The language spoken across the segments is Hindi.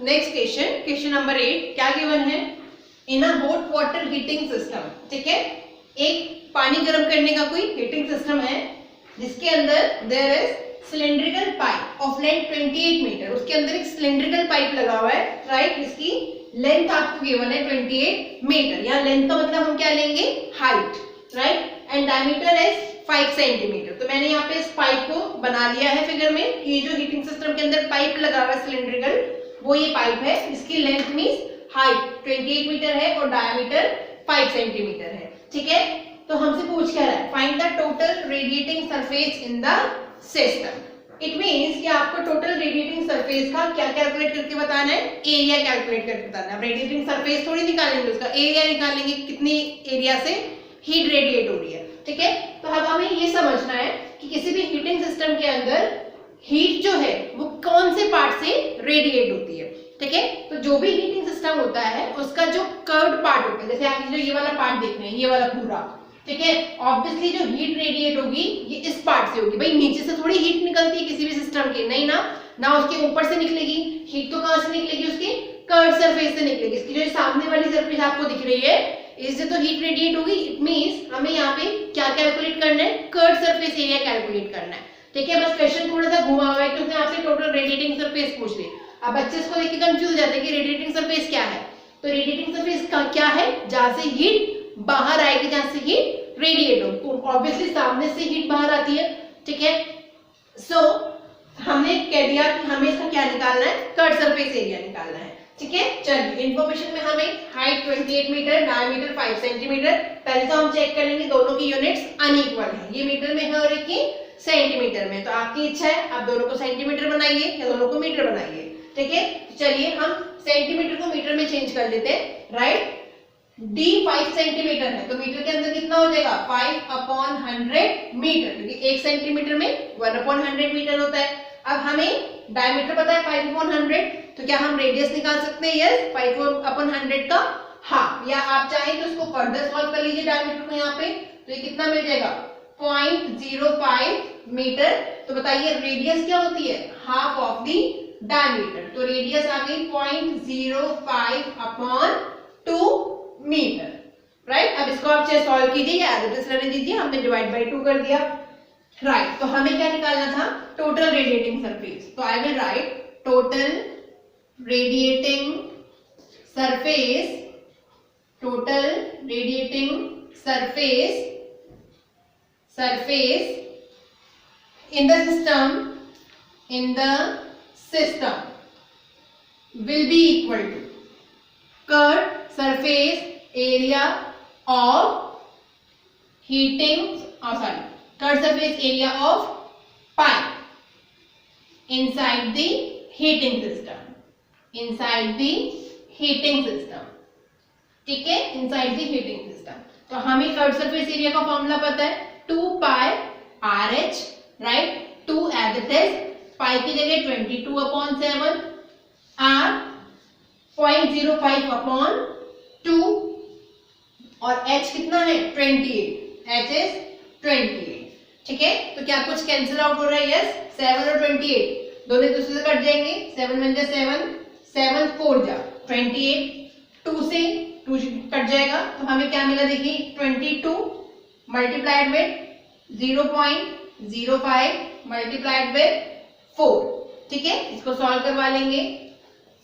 नेक्स्ट क्वेश्चन नंबर 8 क्या गिवन है? In a hot water heating system, ठीक है, एक पानी गर्म करने का कोई हीटिंग सिस्टम है जिसके अंदर there is cylindrical pipe of length 28 metre, उसके अंदर एक सिलेंड्रिकल पाइप लगा हुआ है, राइट, जिसकी लेंथ आपको गिवन है 28 मीटर। यहाँ लेंथ का मतलब हम क्या लेंगे? Height, right, and diameter is 5 centimetre. तो मैंने यहाँ पे इस पाइप को बना लिया है फिगर में कि ये जो हीटिंग सिस्टम के अंदर पाइप लगा हुआ है सिलेंड्रिकल, वो ये पाइप है, इसकी लेंथ मींस हाइट 28 मीटर है और डायमीटर 5 सेंटीमीटर है, ठीक है। तो हमसे पूछ क्या रहा है? Find the total radiating surface in the system. It means कि आपको टोटल रेडिएटिंग सरफेस का क्या कैलकुलेट करके बताना है? एरिया कैलकुलेट करके बताना है। रेडिएटिंग सरफेस थोड़ी निकालेंगे, उसका एरिया निकालेंगे, कितनी एरिया से हीट रेडिएट हो रही है, ठीक है। तो अब हमें ये समझना है कि किसी भी हीटिंग सिस्टम के अंदर हीट जो है वो कौन से पार्ट से रेडिएट होती है, ठीक है। तो जो भी हीटिंग सिस्टम होता है उसका जो कर्व्ड पार्ट होता है, जैसे आप जो ये वाला पार्ट देख रहे हैं, ये वाला पूरा, ठीक है, ऑब्वियसली जो हीट रेडिएट होगी ये इस पार्ट से होगी। भाई नीचे से थोड़ी हीट निकलती है किसी भी सिस्टम की, नहीं ना उसके ऊपर से निकलेगी हीट, तो कहां से निकलेगी? उसकी कर्व्ड सरफेस से निकलेगी। इसकी जो सामने वाली सरफेस आपको दिख रही है इससे तो हीट रेडिएट होगी। इट मींस हमें यहाँ पे क्या कैलकुलेट करना है? कर्व्ड सरफेस एरिया कैलकुलेट करना है, ठीक है। बस क्वेश्चन थोड़ा सा घुमा हुआ है क्योंकि आपसे टोटल रेडिएटिंग सरफेस पूछ ली। अब बच्चे इसको देख के कंफ्यूज हो जाते हैं कि रेडिएटिंग सरफेस क्या है। तो रेडिएटिंग सरफेस का क्या है? जहां से हीट बाहर आएगी, जहां से हीट रेडिएट हो, तो ऑब्वियसली सामने से हीट बाहर आती है, ठीक है। सो हमने कह दिया कि हमें इसका क्या निकालना है? कर्व्ड सरफेस एरिया निकालना है, ठीक है। चलिए इन्फॉर्मेशन में हमें हाइट 28 मीटर, डायमीटर 5 सेंटीमीटर। पहले तो हम चेक कर लेंगे दोनों की यूनिट्स अनइक्वल है, ये मीटर में है और एक ही सेंटीमीटर में। तो आपकी इच्छा है आप दोनों को सेंटीमीटर बनाइए या दोनों को मीटर बनाइए, ठीक है। चलिए हम सेंटीमीटर को मीटर में चेंज कर लेते हैं, राइट। d 5 सेंटीमीटर है तो मीटर के अंदर कितना हो जाएगा? 5/100 मीटर, क्योंकि 1 सेंटीमीटर में 1/100 मीटर होता है। अब हमें डायमीटर पता है 5/100, तो क्या हम रेडियस निकाल सकते हैं? यस, 5/100 का हाफ, या आप चाहें तो उसको फर्दर सॉल्व कर लीजिए डायमीटर को यहाँ पे, तो ये कितना मिल जाएगा? 0.05 मीटर। तो बताइए रेडियस क्या होती है? हाफ ऑफ दी डायमीटर, तो रेडियस आ गई 0.05/2 मीटर, राइट। अब इसको आप चाहे सॉल्व कीजिए या एज इट इज रहने दीजिए, हमने डिवाइड बाय 2 कर दिया, राइट। तो हमें क्या निकालना था? Total radiating surface. तो I will write total radiating surface, total radiating surface in the system will be equal to curved surface area of curved surface area of pipe inside the heating system, ठीक है, inside the heating system। तो हमें कर्व्ड सरफेस एरिया का फॉर्मूला पता है 2 pi RH, right. 2 as it is, pi की जगह 22/7, R 0.05/2 और H कितना है? 28, H इज 28, ठीक है। तो क्या कुछ कैंसिल आउट हो रहा है? यस, 7 और 28 दोनों दूसरे से कट जाएंगे, 7 1 जा 7, 7 4 जा 28, 2 से 2 कट जाएगा, तो हमें क्या मिला? देखिए 22 मल्टीप्लाइड विद 0.05 मल्टीप्लाइड विद 4, ठीक है। इसको सॉल्व करवा लेंगे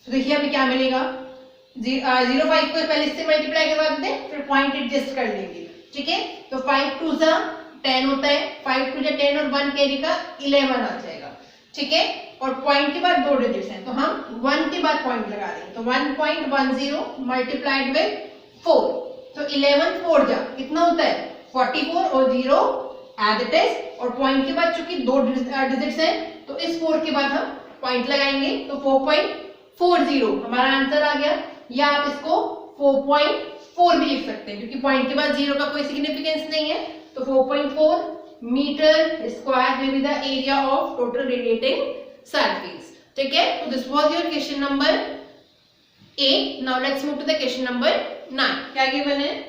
तो देखिए अभी क्या मिलेगा? 0.5 को पहले इससे मल्टीप्लाई करवा देते हैं, फिर पॉइंट एडजस्ट कर लेंगे, ठीक है। तो 5 2 जा 10 होता है, 5 2 जा 10 और 1 कैरी का 11 आ जाएगा, ठीक है। और पॉइंट के बाद 2 डिजिट्स हैं तो हम 1 के बाद पॉइंट लगा देंगे, तो 1.10 मल्टीप्लाइड विद 4, तो 11 4 जा कितना होता है? 44 और 0 एज इट इज, और पॉइंट के बाद चूंकि 2 डिजिट्स हैं तो इस 4 के बाद हम पॉइंट लगाएंगे, तो 4.40 हमारा आंसर आ गया। या आप इसको 4.4 भी लिख सकते हैं क्योंकि पॉइंट के बाद 0 का कोई सिग्निफिकेंस नहीं है, तो 4.4 metre square will be the area of total radiating surface, ठीक है। तो this was your question number 8। Now let's move to the question number 9। क्या गिवन है?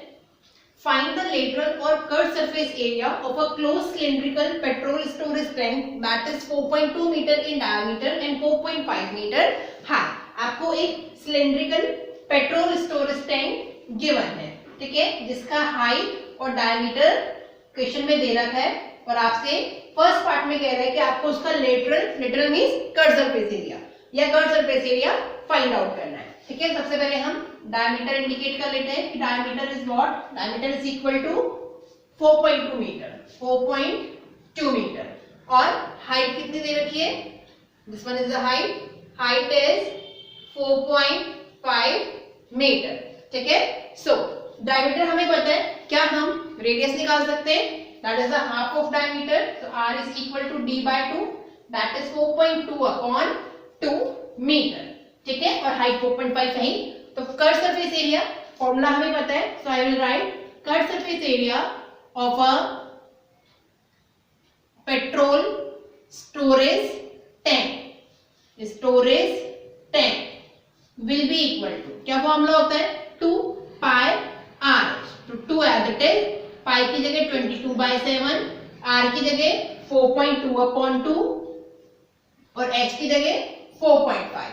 Find the lateral or curved surface area of a closed cylindrical petrol storage tank that is 4.2 meter in diameter and 4.5 meter high। आपको आपको एक cylindrical petrol storage tank given है, ठीक है, जिसका हाइट और डायमीटर क्वेश्चन में दे रखा है और आपसे फर्स्ट पार्ट में कह रहा है कि आपको उसका lateral means curve surface area या curve surface area find out करना है, ठीक है। सबसे पहले हम डायमीटर इंडिकेट कर लेते हैं कि diameter is what, diameter is equal to 4.2 metre, 4.2 metre. और हाइट कितनी दे रखी है, this one is the height is 4.5 metre, ठीक है। सो डायमीटर हमें पता है, क्या हम रेडियस निकाल सकते हैं, that is the half of diameter, तो r is equal to d by 2, that is 4.2 upon 2 metre, ठीक है। और हाइट 4.5 है, तो कर्व सरफेस एरिया फॉर्मूला हमें पता है, so I will write curve surface area of a petrol storage tank will be equal to, क्या फॉर्मूला होता है, 2 pi r, तो 2 दैट इज पाई की जगह 22/7, r की जगह 4.2 अपॉन 2 और h की जगह 4.5,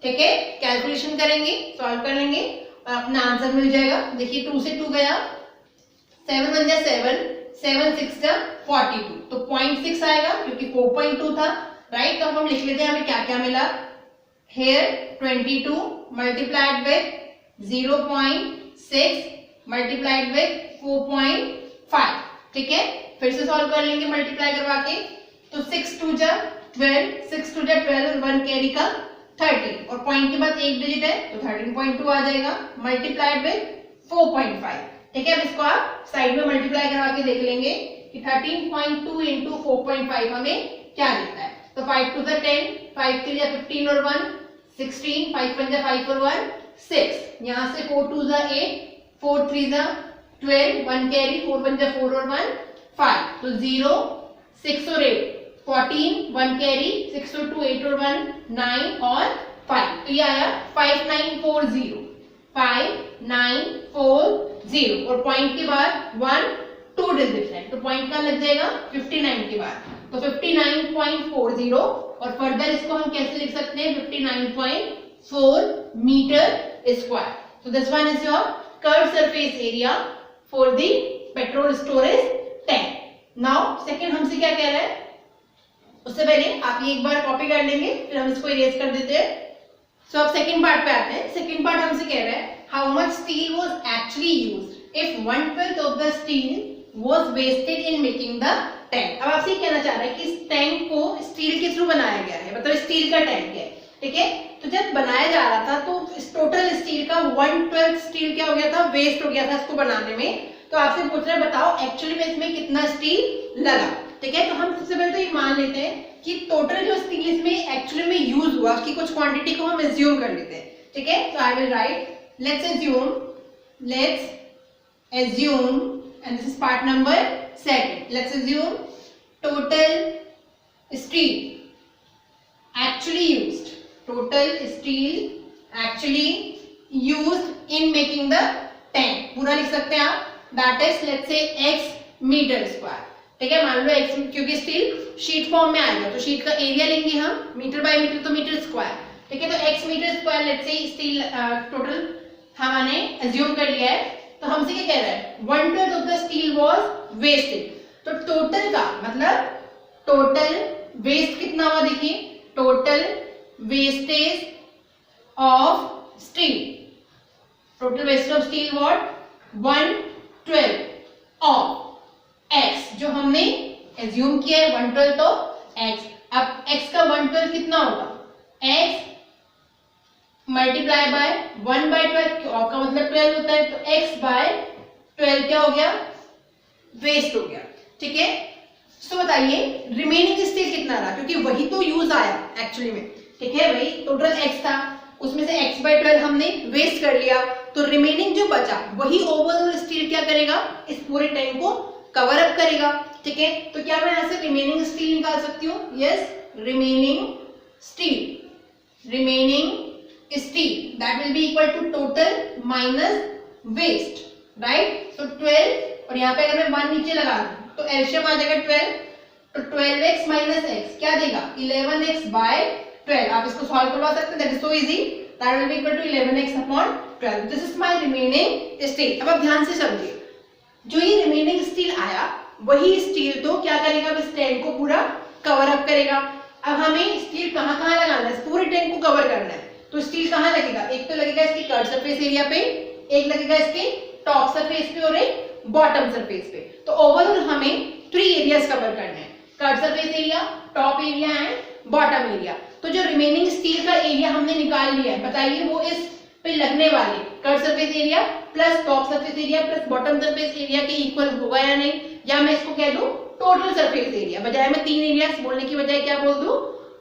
ठीक है। कैलकुलेशन करेंगे, सॉल्व कर लेंगे और अपना आंसर मिल जाएगा। देखिए 2 से 2 गया, 7 1 जा 7, 7 6 जा 42, तो 0.6 आएगा क्योंकि 4.2 था, राइट। तो हम लिख लेते हैं हमें क्या क्या मिला, here 22 multiplied with 0.6 multiplied with 4.5, ठीक है। फिर से सॉल्व कर लेंगे मल्टीप्लाई करवा के, तो 6 2 जा 12, 6 2 जा 12 और 1 कैरी का 13 और पॉइंट के बाद एक डिजिट है तो 13.2 आ जाएगा मल्टीप्लाइड विद 4.5, ठीक है। अब इसको आप साइड में मल्टीप्लाई करवा के देख लेंगे कि 13.2 इंटू 4.5 हमें क्या देता है, तो 5 2 जा 10, 5 3 जा 15 और 1 16, 5 1 जा 5 और 1 6, यहाँ से 4 2 जा 8, 4 3 जा 12, 1 कैरी, 4 1 जा 4 और 1 5, तो 0 6 और 8 14, 1 कैरी, 6 और 2 8 और 1 9 और 5, तो ये आया 5940, 5940 और पॉइंट के बाद 1 2 डिजिट है, तो पॉइंट का लग जाएगा 59 के बाद, तो 59.40 और फर्दर इसको हम कैसे लिख सकते हैं, 59.4 metre square. So this one is your curved surface area for the petrol storage tank. Now second हमसे क्या कह रहा है, उससे पहले आप ये एक बार कॉपी कर लेंगे, फिर हम इसको इरेज कर देते हैं। सो अब सेकंड पार्ट पे आते हैं। सेकंड पार्ट हमसे कह रहा है how much steel was actually used if 1/12 of the steel was wasted in making the tank. अब आपसे कहना चाह रहा है कि इस टैंक को स्टील के थ्रू बनाया गया है, मतलब स्टील का टैंक है, ठीक है। तो जब बनाया जा रहा था तो इस टोटल स्टील का 1/12 स्टील क्या हो गया था, वेस्ट हो गया था इसको बनाने में। तो आपसे पूछ रहा है बताओ एक्चुअली में इसमें कितना स्टील लगा, ठीक है। तो हम सबसे पहले तो ये मान लेते हैं कि टोटल जो स्टील इसमें एक्चुअली में यूज हुआ उसकी कुछ क्वांटिटी को हम एज्यूम कर लेते हैं, ठीक है। तो I will right let's assume and this is part number second. Let's assume total steel actually used, total steel actually used in making the tank, पूरा लिख सकते हैं आप, that is let's say x metre square, ठीक है। मान लो x क्योंकि स्टील शीट फॉर्म में आएगा तो शीट का एरिया लेंगे हम, मीटर बाय मीटर तो मीटर स्क्वायर, ठीक है। तो x metre square let's say steel total हमने एज्यूम कर लिया है। तो हमसे क्या कह रहा है 1/12 of the steel was wasted, तो टोटल का मतलब टोटल वेस्ट कितना हुआ, देखिए total wastage of steel, total waste of steel what 1/12 of x, जो हमने एज्यूम किया है 1/12 तो x। अब x का 1/12 कितना होगा, x मल्टीप्लाई बाय 1/12 का मतलब 12 होता है, तो x बाय 12 क्या हो गया, वेस्ट हो गया, ठीक है। तो बताइए रिमेनिंग स्टील कितना रहा, क्योंकि वही तो यूज आया एक्चुअली में, ठीक है। वही टोटल x था, उसमें से x/12 हमने वेस्ट कर लिया, तो रिमेनिंग जो बचा वही ओवरऑल स्टील क्या करेगा, इस पूरे टैंक को कवर अप करेगा, ठीक है। तो क्या मैं यहाँ से रिमेनिंग स्टील निकाल सकती हूँ, yes remaining steel that will be equal to total minus waste, right. तो 12 और यहाँ पे अगर मैं 1 नीचे लगा दूं तो एलसीएम आ जाएगा 12, तो 12x माइनस x क्या देगा 11x बाय 12। आप इसको सॉल्व करवा सकते हैं, that is so easy. That will be equal to 11x upon 12. This is my remaining steel. अब आप ध्यान से समझिए, जो ये रिमेनिंग स्टील आया वही स्टील तो क्या करेगा, अब इस टैंक को पूरा कवर अप करेगा. अब हमें स्टील कहाँ कहाँ लगाना है, पूरे टैंक को कवर करना है. तो स्टील कहाँ लगेगा, एक तो लगेगा इसकी कट सरफेस एरिया पे, एक लगेगा इसके टॉप सरफेस पे और एक बॉटम सरफेस पे. तो ओवरऑल हमें 3 एरियाज कवर करने हैं, cut surface area, top area and bottom area. तो जो रिमेनिंग स्टील का एरिया हमने निकाल लिया है, बताइए वो इस पे लगने वाले cut surface area plus top surface area plus bottom surface area के इक्वल होगा या नहीं, या मैं इसको कह दूं टोटल सरफेस एरिया, बजाय मैं 3 एरियाज बोलने की बजाय क्या बोल दूं,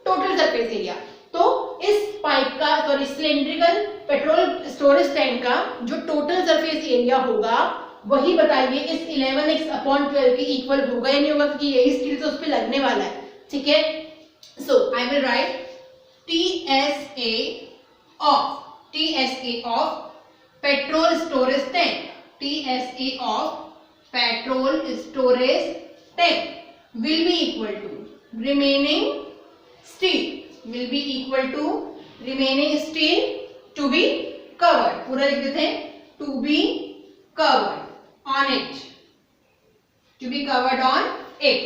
टोटल सरफेस एरिया. तो इस पाइप का sorry cylindrical petrol storage tank का जो टोटल सरफेस एरिया होगा वही बताइए इस 11x अपॉन 12 के इक्वल होगा या नहीं होगा, क्योंकि यही स्टील से उस पे लगने वाला है. ठीक है, so I will write TSA of petrol storage tank, TSA of petrol storage tank will be equal to remaining steel, will be equal to remaining steel to be covered. पूरा लिख देते हैं, to be covered on it, to be covered on it.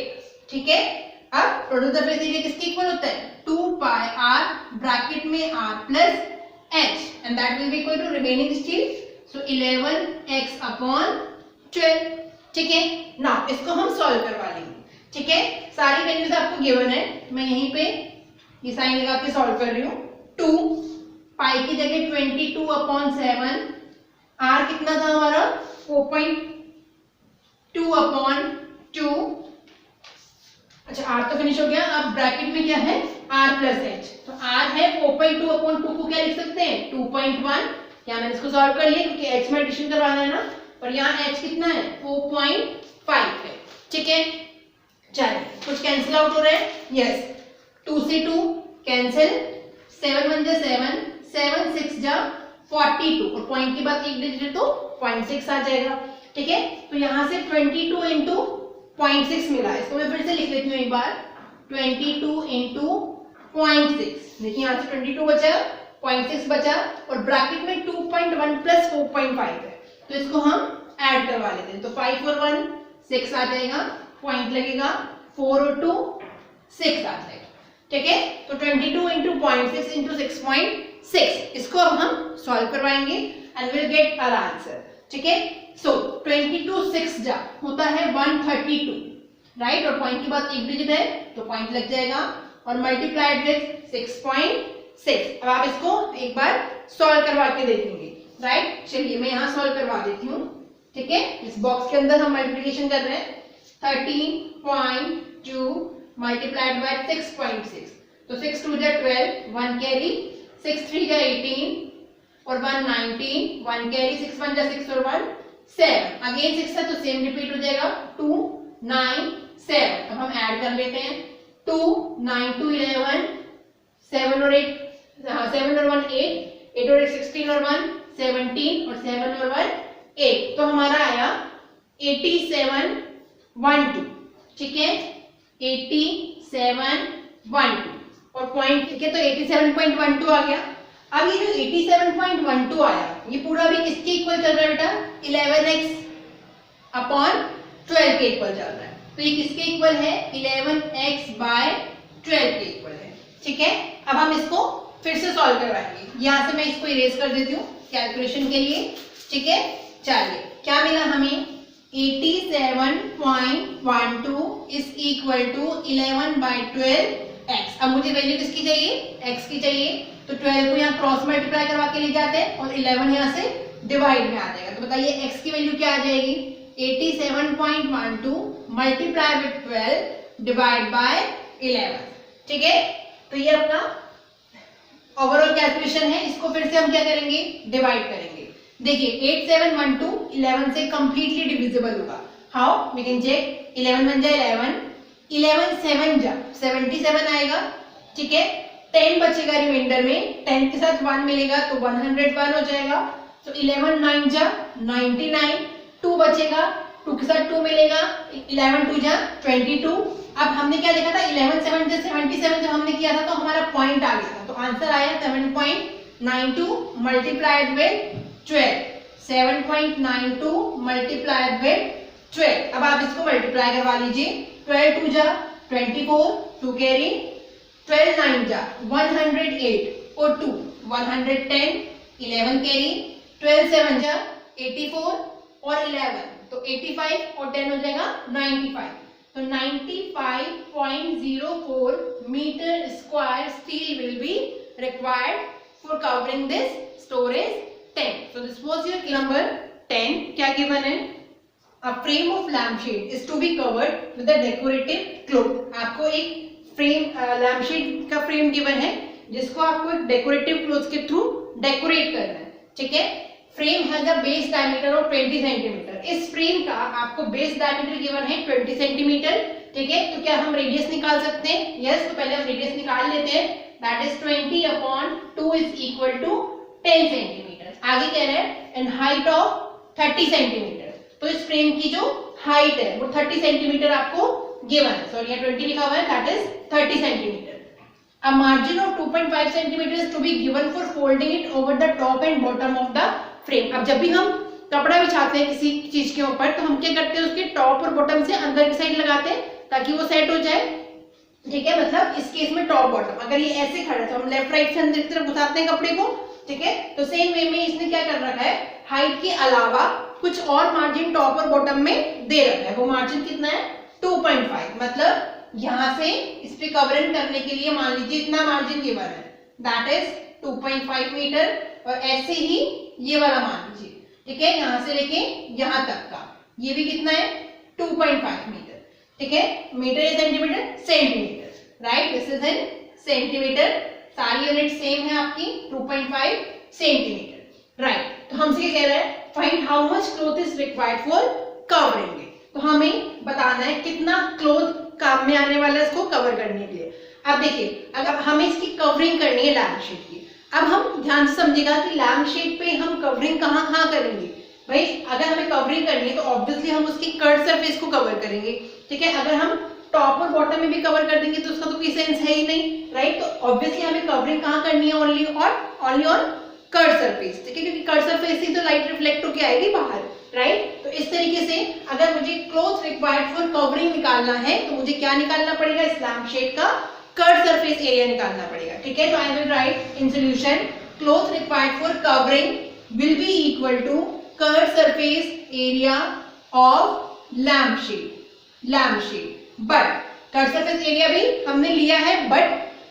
ठीक है, अब टोटल सरफेस एरिया किसके इक्वल होता है, 2 pi r ब्रैकेट में r plus h and that will be equal to remaining steel, so 11x upon 12. ठीक है, नाउ इसको हम सॉल्व करवा लेंगे. ठीक है, सारी वैल्यूज आपको गिवन है, मैं यहीं पे ये साइन लगा के सॉल्व कर रही हूँ. 2 पाई की जगह 22 अपॉन 7, r कितना था हमारा 4.2 अपॉन 2. अच्छा r तो फिनिश हो गया, अब ब्रैकेट में क्या है r प्लस h, तो r है 4.2 अपॉन 2 को क्या लिख सकते हैं 2.1. यहाँ मैंने इसको सॉल्व कर लिया क्योंकि h में एडिशन करवाना है ना, और यहाँ h कितना है 4.5 है. ठीक है, चलिए कुछ कैंसिल आउट हो रहा है, यस 2 से 2 कैंसिल, 7 1 जा 7, 7 6 जा 42 और पॉइंट के बाद एक डिजिट तो 0.6 आ जाएगा. ठीक है, तो यहाँ से 22 इंटू 0.6 मिला, इसको मैं फिर से लिख लेती हूँ एक बार, 22 इंटू 0.6. देखिए यहाँ से 22 बचा, 0.6 बचा और ब्रैकेट में 2.1 प्लस 4.5 है, तो इसको हम ऐड करवा लेते हैं. तो 5 और 1 6 आ जाएगा, पॉइंट लगेगा 4 और 2 6 आ जाएगा. ठीक है, तो 22 इंटू 0.6 इंटू 6.6, इसको अब हम सॉल्व करवाएंगे and will get our answer. ठीक है, सो 22 6 जा होता है 132, राइट, और पॉइंट के बाद एक डिजिट है तो पॉइंट लग जाएगा और मल्टीप्लाइड विद 6.6. अब आप इसको एक बार सॉल्व करवा के देखेंगे, राइट. चलिए मैं यहाँ सॉल्व करवा देती हूँ. ठीक है, इस बॉक्स के अंदर हम मल्टीप्लिकेशन कर रहे हैं, 13.2 मल्टीप्लाइड बाय 6.6, तो 6 2 जा 12, 1 कैरी, 6 3 जा 18 और 1 19, 1 कैरी, 6 1 जा 6 और 1 7, अगेन 6 है तो सेम रिपीट हो जाएगा, 2 9 7. अब हम ऐड कर लेते हैं, 2 9 2 11, 7 और 8, हाँ 7 और 1 8, 8 और 8 16 और 1 17 और 7 और 1 8, तो हमारा आया 8712. ठीक है, 8712 और पॉइंट, ठीक है, तो 87.12 आ गया. अब ये जो 87.12 आया ये पूरा भी किसके इक्वल चल रहा है बेटा, 11x अपॉन 12 के इक्वल चल रहा है. तो ये किसके इक्वल है, 11x बाय 12 के इक्वल है. ठीक है, अब हम इसको फिर से सॉल्व करवाएंगे. यहाँ से मैं इसको इरेज कर देती हूँ कैलकुलेशन के लिए. ठीक है, चलिए क्या मिला हमें, 87.12 is equal to 11 by 12x. अब मुझे वैल्यू किसकी चाहिए, x की चाहिए, तो 12 को यहाँ क्रॉस मल्टीप्लाई करवा के ले जाते हैं और 11 यहाँ से डिवाइड में आ जाएगा. तो बताइए x की वैल्यू क्या आ जाएगी, 87.12 मल्टीप्लाई विद 12 डिवाइड बाय 11. ठीक है, तो ये अपना ओवरऑल कैलकुलेशन है. इसको फिर से हम क्या करेंगे, डिवाइड करेंगे. देखिए 8712 11 से कंप्लीटली डिविजिबल होगा. हाउ, वी कैन चेक, 11 1 जा 11, 11 7 जा 77 आएगा. ठीक है, 10 बचेगा रिमाइंडर में, 10 के साथ 1 मिलेगा तो 101 हो जाएगा. तो 11 9 जा 99, 2 बचेगा, 2 के साथ 2 मिलेगा, 11 2 जा 22. अब हमने क्या देखा था, 11 7 जा 77 जब हमने किया था तो हमारा पॉइंट आ गया था, तो आंसर आया 7.7. 7.92 multiplied with 12, 7.92 multiplied with 12। अब आप इसको मल्टीप्लाई करवा लीजिए, 12 2 जा 24, 2 कैरी, 12 9 जा 108 और 2 110, 11 कैरी, 12 7 जा 84 और 11 तो 85 और 10 हो जाएगा 95। तो 95.04 metre square steel will be required for covering this storage tank. So this was your number 10। क्या गिवन है? A frame of lampshade is to be covered with a decorative cloth। आपको एक फ्रेम लैम्पशेड का फ्रेम गिवन है जिसको आपको एक डेकोरेटिव क्लॉथ के थ्रू डेकोरेट करना है, ठीक है। Frame has a base diameter of 20 centimetre. इस फ्रेम का आपको बेस डायमीटर गिवन है 20 सेंटीमीटर, ठीक है। तो क्या हम रेडियस निकाल सकते हैं? यस, तो पहले हम रेडियस निकाल लेते हैं। That is 20/2 is equal to 10 centimetre. आगे कह रहे हैं एंड हाइट ऑफ 30 सेंटीमीटर। तो इस फ्रेम की जो हाइट है वो 30 सेंटीमीटर आपको गिवन है। सॉरी यहाँ 20 लिखा हुआ है, that is 30 centimetre. A margin of 2.5 centimeter is to be given for folding it over the top and bottom of the frame। अब जब भी हम कपड़ा बिछाते हैं किसी चीज के ऊपर तो हम क्या करते हैं, उसके टॉप और बॉटम से अंदर की साइड लगाते हैं ताकि वो सेट हो जाए, ठीक है। मतलब इस केस में टॉप बॉटम, अगर ये ऐसे खड़ा है तो हम लेफ्ट राइट से अंदर की तरफ घुसाते हैं कपड़े को, ठीक है। तो सेम वे में इसने क्या कर रखा है, हाइट के अलावा कुछ और मार्जिन टॉप और बॉटम में दे रखा है। वो मार्जिन कितना है? 2.5। मतलब यहां से इस पे कवरिंग करने के लिए मान लीजिए इतना मार्जिन गिवन है, दैट इज 2.5 मीटर। और ऐसे ही ये वाला मान लीजिए, ठीक है, यहां से लेके यहां तक का ये भी कितना है? 2.5 मीटर, ठीक है। मीटर या centimetre? Centimetre, right. This is in centimetre. सारी यूनिट सेम है आपकी, 2.5 सेंटीमीटर, राइट। तो हमसे क्या कह रहा है, find how much cloth is required for covering it. तो हमें बताना है कितना क्लॉथ काम में आने वाला है इसको कवर करने के लिए। अब देखिए, अगर हमें इसकी कवरिंग करनी है लैम्प शेड की, अब हम ध्यान से समझिएगा कि लैम्प शेड पे हम कवरिंग कहाँ करेंगे। भाई अगर हमें कवरिंग करनी है तो ऑब्वियसली हम उसकी कर्व सरफेस को कवर करेंगे, ठीक है। अगर हम टॉप और बॉटम में भी कवर कर देंगे तो उसका तो कोई सेंस है ही नहीं, राइट। तो ऑब्वियसली हमें कवरिंग कहाँ करनी है? ओनली ऑन कर्व सरफेस, ठीक है, क्योंकि कर्व सरफेस से तो लाइट रिफ्लेक्ट होकर आएगी बाहर, राइट। तो इस तरीके से अगर मुझे क्लॉथ रिक्वायर्ड फॉर कवरिंग निकालना है तो मुझे क्या निकालना पड़ेगा? इस लैम्प शेड का कर्व सरफेस एरिया निकालना पड़ेगा, ठीक है। तो I will write in solution cloth required for covering will be equal to curve surface area of lamp shade. But curve surface area भी हमने लिया है, बट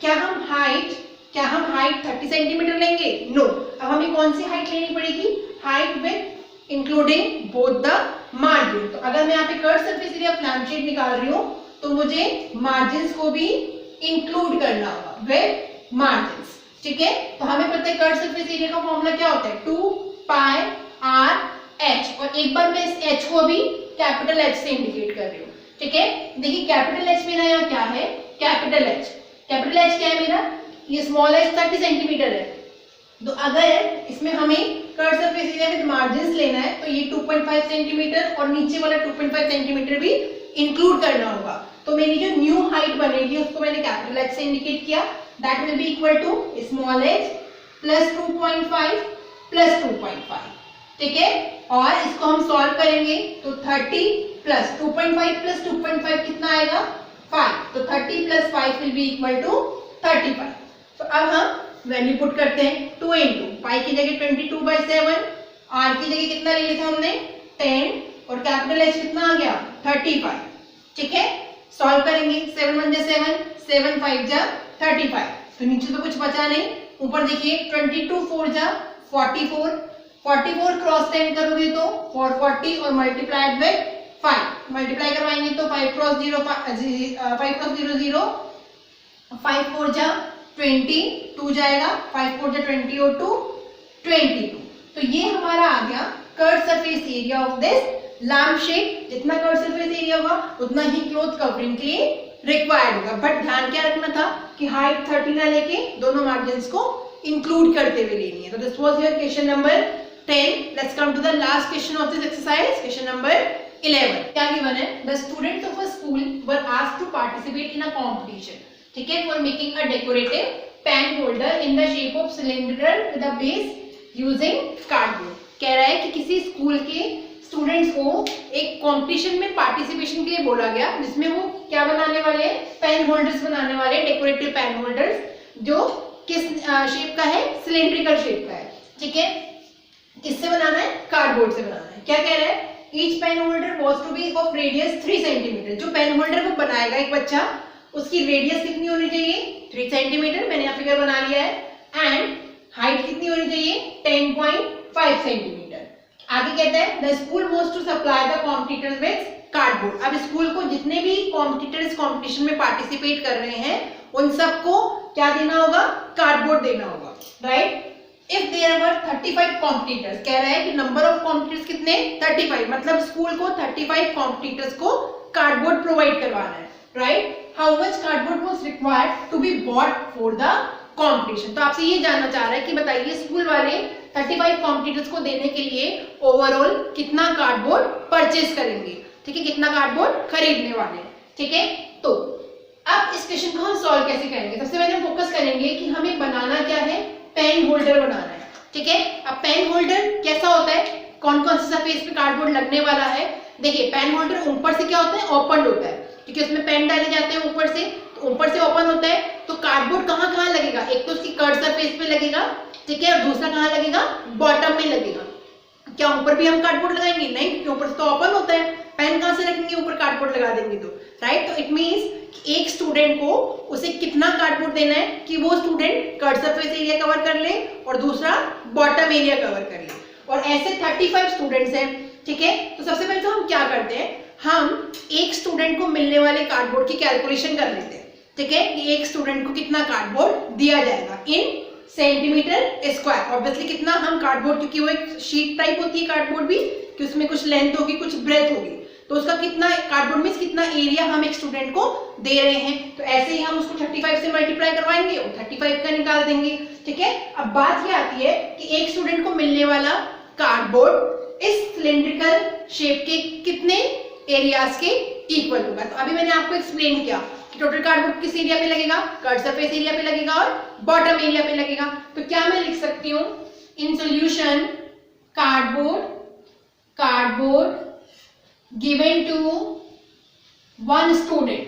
क्या हम हाइट 30 सेंटीमीटर लेंगे? नो। अब हमें कौन सी हाइट लेनी पड़ेगी? Height with including both the margin. तो अगर मैं यहाँ पे curve surface area of lamp shade निकाल रही हूँ तो मुझे मार्जिन्स को भी इंक्लूड करना होगा विथ मार्जिन्स, ठीक है। तो हमें पता है कर्व सरफेस एरिया का फॉर्मूला क्या होता है? 2πr/h। और एक बार मैं इस h को भी कैपिटल H से इंडिकेट कर रही हूँ, ठीक है। देखिए कैपिटल H मेरा यहाँ क्या है? कैपिटल H क्या है मेरा? ये स्मॉल h 30 सेंटीमीटर है। तो अगर इसमें हमें curve surface area with margins लेना है तो ये 2.5 सेंटीमीटर और नीचे वाला 2.5 सेंटीमीटर भी इंक्लूड करना होगा। तो मेरी जो न्यू हाइट बनेगी उसको मैंने कैपिटल H से इंडिकेट किया, that will be equal to small h plus 2.5 plus 2.5, ठीक है। और इसको हम सॉल्व करेंगे तो 30 प्लस 2.5 प्लस 2.5 कितना आएगा? 5। तो 30 plus 5 will be equal to 35। तो अब हम वैल्यू पुट करते हैं, 2 इंटू पाई की जगह 22/7, आर की जगह कितना ले लिया था हमने? 10 और कैपिटल H कितना आ गया? 35, ठीक है। सॉल्व करेंगे, 7 1 जा 7, 7 5 जा 35। तो नीचे तो कुछ बचा नहीं, ऊपर देखिए 22 4 जा 44, 44 क्रॉस 10 करोगे तो 440 और मल्टीप्लाइड बाय 5 मल्टीप्लाई करवाएंगे तो 5 क्रॉस 0 0, 5 4 जा 20, 2 जाएगा, 5 4 जा 20 और 2 22। तो ये हमारा आ गया curve surface area of this lamp shade. जितना कर्व सरफेस एरिया होगा उतना ही क्लॉथ कवरिंग के लिए रिक्वायर्ड होगा। बट ध्यान क्या रखना था कि हाइट 30 ना लेके दोनों मार्जिन्स को इंक्लूड करते हुए लेनी है। तो this was your question number 10। Let's come to the last question of this exercise, question number 11। क्या गिवन है? The students of a school were asked to participate in a competition, ठीक है, for making a decorative pen holder in the shape of cylinder with a base using cardboard. कह रहा है कि किसी स्कूल के स्टूडेंट्स को एक कंपटीशन में पार्टिसिपेशन के लिए बोला गया, जिसमें वो क्या बनाने वाले हैं, पेन होल्डर्स बनाने वाले, डेकोरेटिव पेन होल्डर्स, जो किस शेप का है, सिलेंड्रिकल शेप का है। ठीक है, किससे बनाना है, कार्डबोर्ड से बनाना है। क्या कह रहा है, each pen holder was to be of radius 3 centimetre. जो पेन होल्डर वो बनाएगा एक बच्चा, उसकी रेडियस कितनी होनी चाहिए, 3 सेंटीमीटर, मैंने यहाँ फिगर बना लिया है, एंड हाइट कितनी होनी चाहिए, 10.5 सेंटीमीटर। आगे कहता है the school was to supply the competitors with cardboard. अब स्कूल को जितने भी कॉम्पिटिटर्स कंपटीशन में पार्टिसिपेट कर रहे हैं उन सबको क्या देना होगा, कार्डबोर्ड देना होगा, right. If there were 35 competitors, कह रहा है कि नंबर ऑफ कॉम्पिटिटर्स कितने, 35, मतलब स्कूल को 35 कॉम्पिटिटर्स को कार्डबोर्ड प्रोवाइड करवाना है, right. How much cardboard was required to be bought for the competition. तो आपसे ये जानना चाह रहा है कि बताइए स्कूल वाले 35 कॉम्पिटिटर्स को देने के लिए ओवरऑल कितना कार्डबोर्ड परचेज करेंगे। ठीक है, कितना कार्डबोर्ड खरीदने वाले, ठीक है। तो अब इस क्वेश्चन को हम सॉल्व कैसे करेंगे, सबसे पहले फोकस करेंगे कि हमें बनाना क्या है, पेन होल्डर बनाना है। ठीक है, अब पेन होल्डर कैसा होता है, कौन कौन सा सरफेस पे कार्डबोर्ड लगने वाला है। देखिए पेन होल्डर ऊपर से क्या होता है, ओपन होता है, क्योंकि उसमें पेन डाले जाते हैं ऊपर से, तो ऊपर से ओपन होता है। तो कार्डबोर्ड कहाँ कहाँ लगेगा, एक तो उसकी कर्व सरफेस पे लगेगा, ठीक है, और दूसरा कहाँ लगेगा, बॉटम में लगेगा। क्या ऊपर भी हम कार्डबोर्ड लगाएंगे, नहीं, क्योंकि ऊपर से तो ओपन होता है, पेन कहाँ से रखेंगे, ऊपर कार्डबोर्ड लगा देंगे तो, राइट। तो इट मींस एक स्टूडेंट को उसे कितना कार्डबोर्ड देना है कि वो student curve surface area cover कर ले और दूसरा बॉटम एरिया कवर कर ले, और ऐसे 35 स्टूडेंट्स हैं। ठीक है, तो सबसे पहले तो हम क्या करते हैं, हम एक स्टूडेंट को मिलने वाले कार्डबोर्ड की कैलकुलेशन कर लेते हैं। ठीक है, कि एक स्टूडेंट को कितना कार्डबोर्ड दिया जाएगा इन सेंटीमीटर स्क्वायर। ऑब्वियसली कितना हम कार्डबोर्ड, क्योंकि वो एक शीट टाइप होती है कार्डबोर्ड भी, कि उसमें कुछ लेंथ होगी कुछ ब्रेथ होगी, तो उसका कितना कार्डबोर्ड में कितना एरिया हम एक स्टूडेंट को दे रहे हैं, तो ऐसे ही हम उसको 35 से मल्टीप्लाई करवाएंगे और 35 का निकाल देंगे। ठीक है, अब बात ये आती है कि एक स्टूडेंट को मिलने वाला कार्डबोर्ड इस सिलेंड्रिकल शेप के कितने एरियाज के इक्वल होगा। तो अभी मैंने आपको एक्सप्लेन किया कि टोटल कार्डबोर्ड किस एरिया पे लगेगा, कर्व सरफेस एरिया पे लगेगा और बॉटम एरिया पे लगेगा। तो क्या मैं लिख सकती हूँ, in solution cardboard given to one student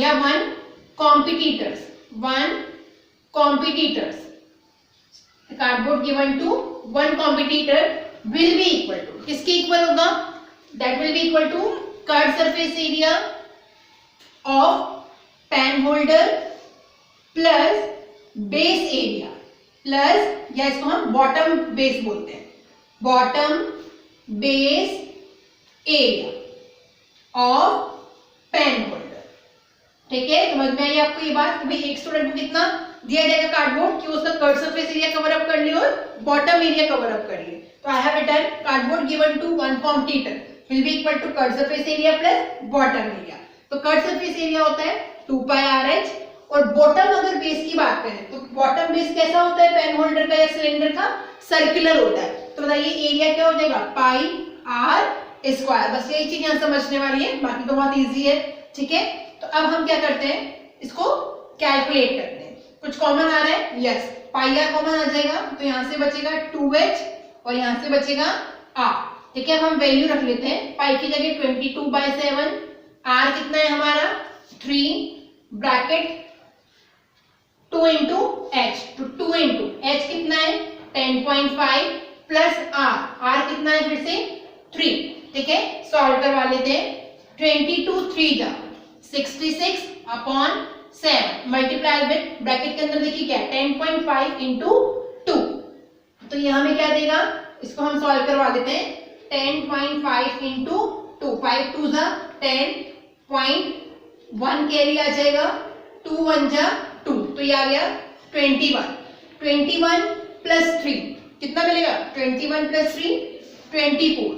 या one competitors cardboard given to one competitor will be equal to, किसके इक्वल होगा, that will be equal to curved surface area of pen holder plus base area plus, या इसको हम बॉटम बेस बोलते हैं, bottom base area of pen holder. ठीक है, समझ में आई आपको ये बात कि भाई एक स्टूडेंट को कितना दिया जाएगा कार्डबोर्ड कि उसका curve surface area cover up कर ले और बॉटम एरिया कवर अप कर ले। तो I have written cardboard given to one competitor will be equal to curve surface area plus bottom area. तो कर्व सरफेस एरिया होता है 2 पाई RH, और बॉटम अगर बेस की बात करें तो बॉटम बेस कैसा होता है पेन होल्डर का या सिलेंडर का, सर्कुलर होता है। तो बताइए एरिया क्या हो जाएगा, पाई R स्क्वायर। बस यही चीज यहाँ समझने वाली है, बाकी तो बहुत इजी है। ठीक है, तो अब हम क्या करते हैं, इसको कैलकुलेट करते हैं। कुछ कॉमन आ रहा है, यस, पाई R कॉमन आ जाएगा, तो यहाँ से बचेगा 2H और यहाँ से बचेगा R। ठीक है, अब हम वैल्यू रख लेते हैं, पाई की जगह 22/7, R कितना है हमारा 3 ब्रैकेट 2 into H, तो 2 into H कितना है 10.5 प्लस R कितना है फिर से 3। ठीक है, सॉल्व करवा लेते हैं, 22 3 जा 66/7 मल्टीप्लाई विद ब्रैकेट के अंदर देखिए क्या 10.5 into 2, तो यहाँ में क्या देगा, इसको हम सॉल्व करवा देते हैं, 10.5 into 2, 5 2 जा 10, 1 कैरी आ जाएगा, 2 1 जा 2, तो ये आ गया 21 प्लस 3 कितना मिलेगा, 21 प्लस 3 24।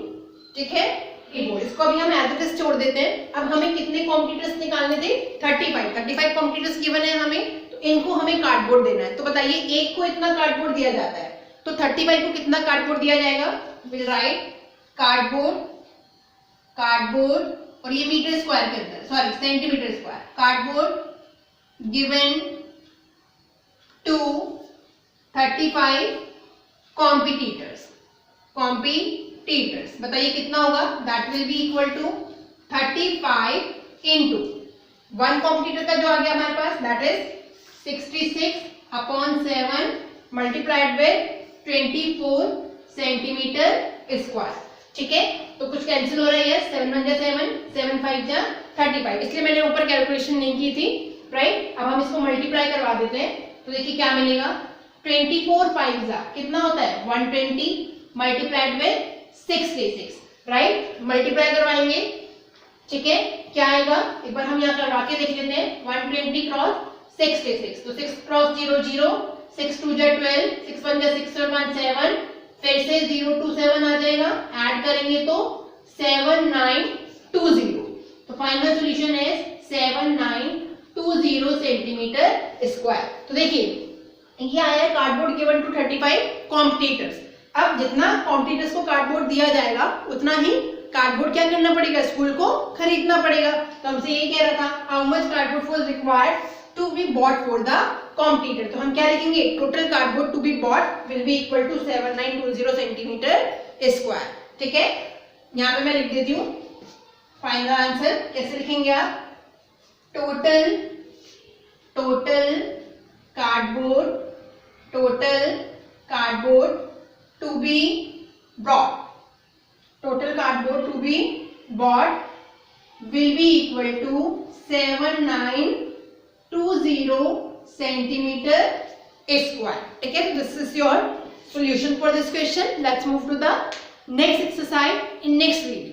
ठीक है, इसको अभी हम एज इट इज छोड़ देते हैं। अब हमें कितने कॉम्पिटिटर्स निकालने थे, 35 कॉम्पिटिटर्स गिवन है हमें, तो इनको हमें कार्डबोर्ड देना है। तो बताइए एक को इतना कार्डबोर्ड दिया जाता है, तो 35 को कितना कार्डबोर्ड दिया जाएगा, विल राइट कार्डबोर्ड और ये मीटर स्क्वायर के अंदर, sorry centimetre square, cardboard given to 35 competitors. बताइए कितना होगा? That will be equal to 35 into 1 competitor का जो आ गया हमारे पास that is 66/7 multiplied with 24 centimetre square. ठीक है, तो कुछ कैंसिल हो रहा है. 7 1 जा 7, 7 5 जा 35, इसलिए मैंने ऊपर कैलकुलेशन नहीं की थी. राइट, अब हम इसको मल्टीप्लाई करवा देते हैं. तो देखिए क्या मिलेगा. 24 5 जा कितना होता है? 120 मल्टीप्लाइड विद 66. राइट, मल्टीप्लाई करवाएंगे. ठीक है, क्या आएगा एक बार हम यहाँ करवा के देख लेते हैं. 120 क्रॉस 66, तो 6 क्रॉस 0 0, 6 2 जा 12, 6 1 जा 6 और 1 7, फिर से 0 2 7 आ जाएगा. ऐड करेंगे तो 7920. तो final solution is 7920 centimetre square. तो देखिए ये आया कार्डबोर्ड गिवन टू 35 कॉम्पिटिटर्स. अब जितना कॉम्पिटिटर्स को कार्डबोर्ड दिया जाएगा उतना ही कार्डबोर्ड क्या करना पड़ेगा? स्कूल को खरीदना पड़ेगा. तो हमसे ये कह रहा था how much cardboard was required to be bought for the competitor. तो हम क्या लिखेंगे? Total cardboard to be bought will be equal to 7920 centimetre square. ठीक है, यहाँ पे मैं लिख देती हूँ फाइनल आंसर. कैसे लिखेंगे आप? Total cardboard to be bought. Total cardboard to be bought will be equal to 7920 centimeter square. Okay, this is your solution for this question. Let's move to the next exercise in next video.